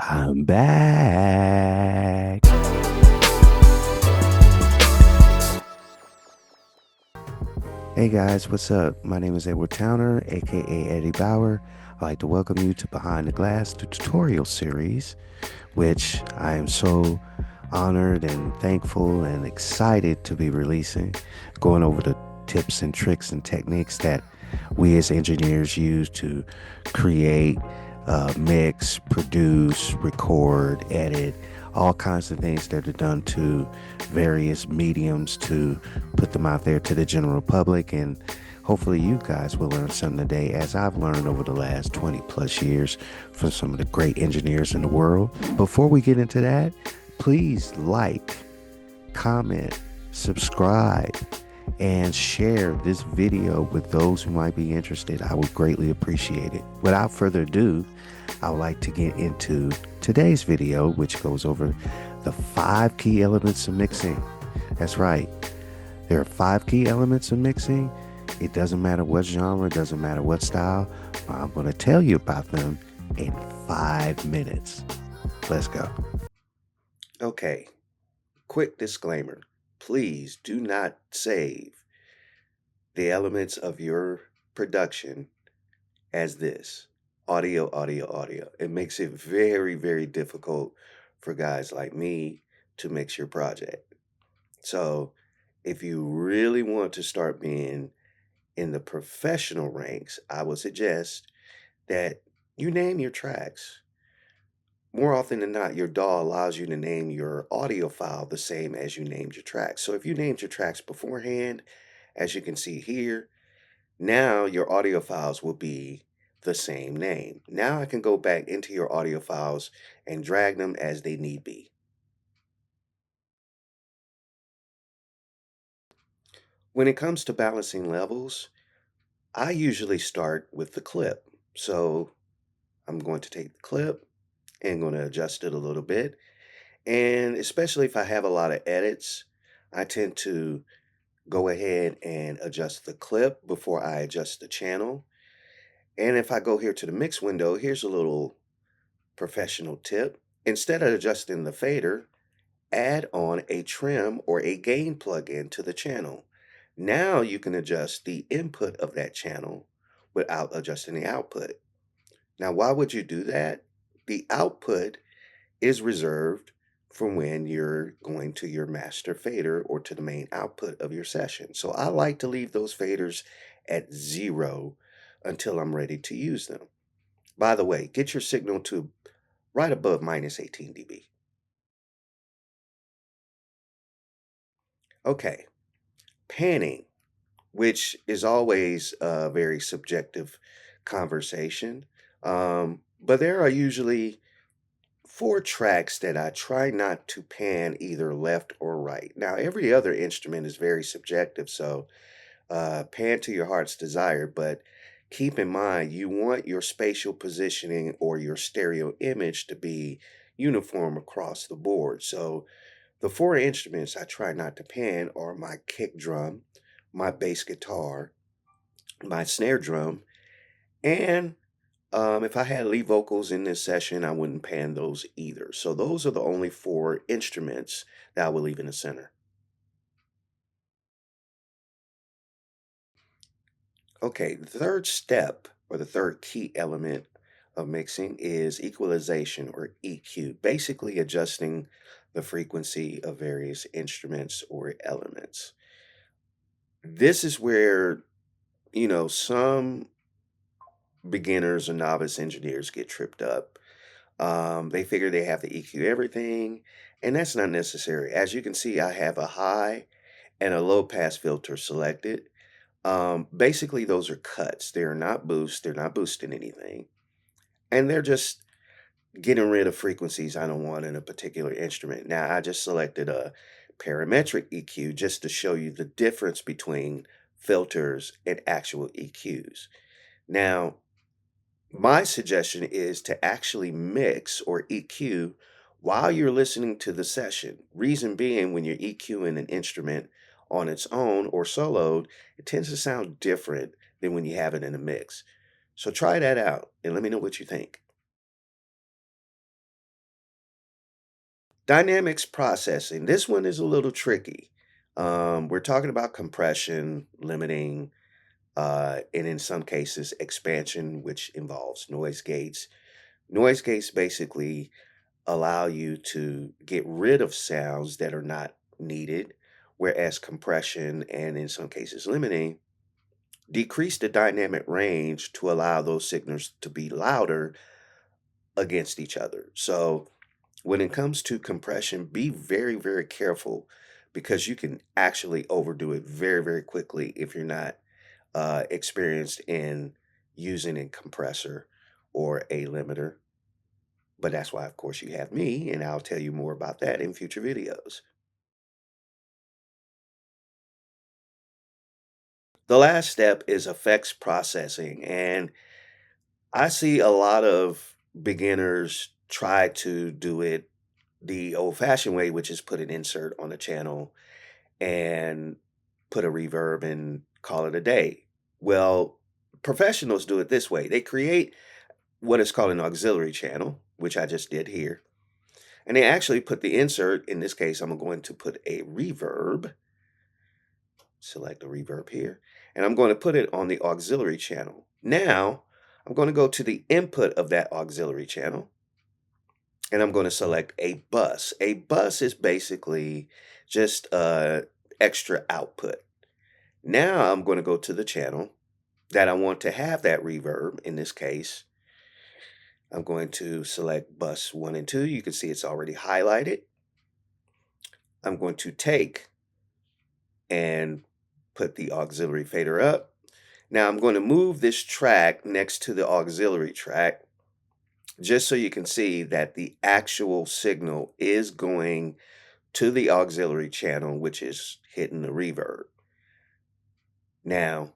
I'm back. Hey guys, what's up? My name is Edward Towner, aka EddieBower. I'd like to welcome you to Behind the Glass, the tutorial series, which I am so honored and thankful and excited to be releasing, going over the tips and tricks and techniques that we as engineers use to create, mix, produce, record, edit, all kinds of things that are done to various mediums to put them out there to the general public. And hopefully you guys will learn something today, as I've learned over the last 20 plus years from some of the great engineers in the world. Before we get into that, please like, comment, subscribe, and share this video with those who might be interested. I would greatly appreciate it. Without further ado, I would like to get into today's video, which goes over the 5 key elements of mixing. That's right. There are 5 key elements of mixing. It doesn't matter what genre, it doesn't matter what style. I'm going to tell you about them in 5 minutes. Let's go. Okay, quick disclaimer. Please do not save the elements of your production as this: audio, audio, audio. It makes it very, very difficult for guys like me to mix your project. So if you really want to start being in the professional ranks, I would suggest that you name your tracks. More often than not, your DAW allows you to name your audio file the same as you named your tracks. So if you named your tracks beforehand, as you can see here, now your audio files will be the same name. Now I can go back into your audio files and drag them as they need be. When it comes to balancing levels, I usually start with the clip. So I'm going to take the clip and going to adjust it a little bit. And especially if I have a lot of edits, I tend to go ahead and adjust the clip before I adjust the channel. And if I go here to the mix window, here's a little professional tip. Instead of adjusting the fader, add on a trim or a gain plugin to the channel. Now you can adjust the input of that channel without adjusting the output. Now, why would you do that? The output is reserved for when you're going to your master fader or to the main output of your session. So I like to leave those faders at 0 until I'm ready to use them. By the way, get your signal to right above minus 18 dB. Okay, panning, which is always a very subjective conversation. But there are usually 4 tracks that I try not to pan either left or right. Now, every other instrument is very subjective, so pan to your heart's desire, but keep in mind you want your spatial positioning or your stereo image to be uniform across the board. So the 4 instruments I try not to pan are my kick drum, my bass guitar, my snare drum, and if I had lead vocals in this session, I wouldn't pan those either. So those are the only 4 instruments that I will leave in the center. Okay, the third step or the third key element of mixing is equalization or EQ, basically adjusting the frequency of various instruments or elements. This is where, some beginners or novice engineers get tripped up. They figure they have to EQ everything, and that's not necessary. As you can see, I have a high and a low pass filter selected. Basically, those are cuts. They're not boosts. They're not boosting anything. And they're just getting rid of frequencies I don't want in a particular instrument. Now, I just selected a parametric EQ just to show you the difference between filters and actual EQs. Now, my suggestion is to actually mix or EQ while you're listening to the session. Reason being, when you're EQing an instrument on its own or soloed, it tends to sound different than when you have it in a mix. So try that out and let me know what you think. Dynamics processing. This one is a little tricky. We're talking about compression, limiting, and in some cases, expansion, which involves noise gates. Noise gates basically allow you to get rid of sounds that are not needed, whereas compression and in some cases limiting decrease the dynamic range to allow those signals to be louder against each other. So when it comes to compression, be very, very careful because you can actually overdo it very, very quickly if you're not experienced in using a compressor or a limiter. But that's why, of course, you have me, and I'll tell you more about that in future videos. The last step is effects processing, and I see a lot of beginners try to do it the old-fashioned way, which is put an insert on the channel and put a reverb and call it a day. Well, professionals do it this way. They create what is called an auxiliary channel, which I just did here. And they actually put the insert, in this case, I'm going to put a reverb, select the reverb here, and I'm going to put it on the auxiliary channel. Now, I'm going to go to the input of that auxiliary channel, and I'm going to select a bus. A bus is basically just extra output. Now I'm going to go to the channel that I want to have that reverb. In this case, I'm going to select bus 1 and 2. You can see it's already highlighted. I'm going to take and put the auxiliary fader up. Now I'm going to move this track next to the auxiliary track just so you can see that the actual signal is going to the auxiliary channel, which is hitting the reverb. Now,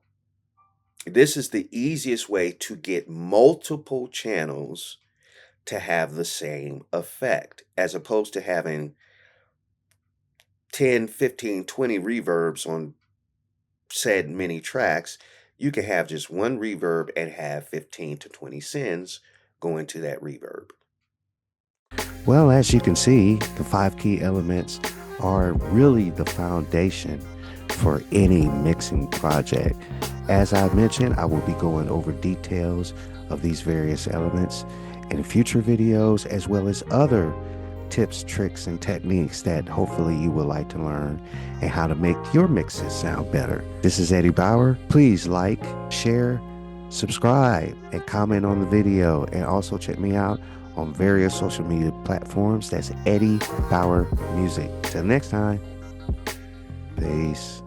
this is the easiest way to get multiple channels to have the same effect, as opposed to having 10, 15, 20 reverbs on said many tracks. You can have just one reverb and have 15 to 20 sends going to that reverb. Well, as you can see, the 5 key elements are really the foundation for any mixing project. As I mentioned, I will be going over details of these various elements in future videos, as well as other tips, tricks, and techniques that hopefully you would like to learn and how to make your mixes sound better. This is EddieBower. Please like, share, subscribe, and comment on the video, and also check me out on various social media platforms. That's EddieBower Music. Till next time, peace.